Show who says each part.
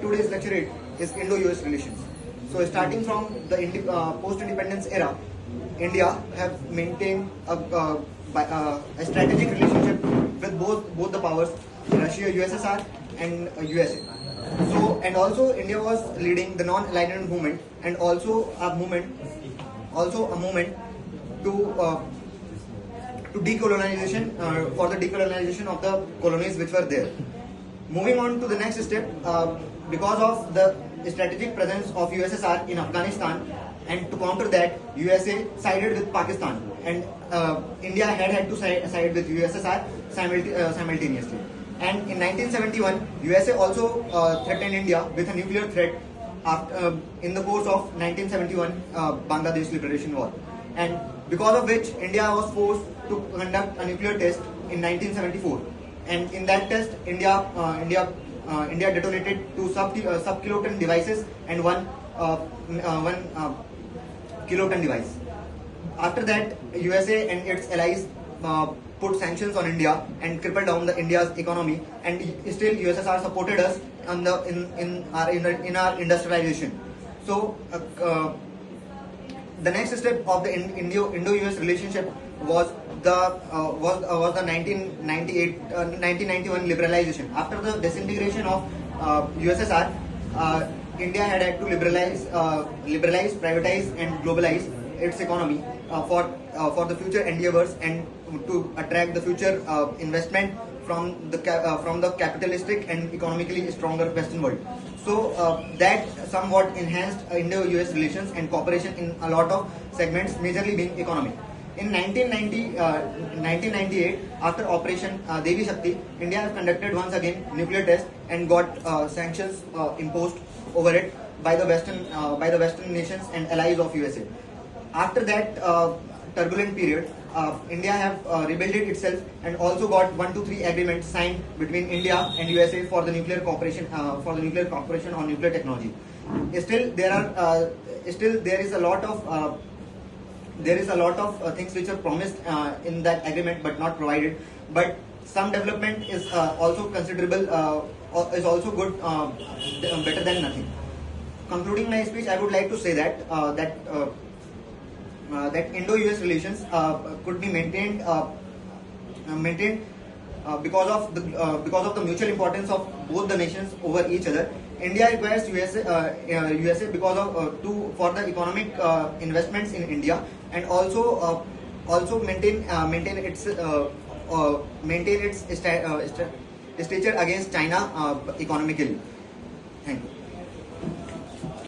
Speaker 1: today's lecture is Indo-US relations. So starting from the post-independence era, India have maintained a strategic relationship with both the powers, Russia, USSR, and USA. So and also India was leading the non-alignment movement, and also a movement to decolonization, for the decolonization of the colonies which were there. Moving on to the next step, because of the strategic presence of USSR in Afghanistan, and to counter that, USA sided with Pakistan, and India had to side with USSR simultaneously. And in 1971, USA also threatened India with a nuclear threat in the course of 1971 Bangladesh Liberation War, and because of which India was forced to conduct a nuclear test in 1974. And in that test, India detonated two sub-kiloton devices and one kiloton device. After that, USA and its allies put sanctions on India and crippled down India's economy, and still USSR supported us in our industrialization. So the next step of the Indo-US relationship was the 1991 liberalization. After the disintegration of USSR, India had to liberalize, privatize, and globalize its economy for the future endeavors, and to attract the future investment from the capitalistic and economically stronger Western world. So that somewhat enhanced Indo-US relations and cooperation in a lot of segments, majorly being economic. In 1998, after Operation Devi Shakti, India has conducted once again nuclear test and got sanctions imposed over it by the Western nations and allies of USA. After that turbulent period, India have rebuilt itself and also got 123 agreements signed between India and USA for the nuclear cooperation on nuclear technology. Still, there is a lot of things which are promised in that agreement but not provided. But some development is also considerable, is also good, better than nothing. Concluding my speech, I would like to say that that Indo-US relations could be maintained because of the mutual importance of both the nations over each other. India requires USA because of for the economic investments in India, and also maintain its stature against China economically. Thank you.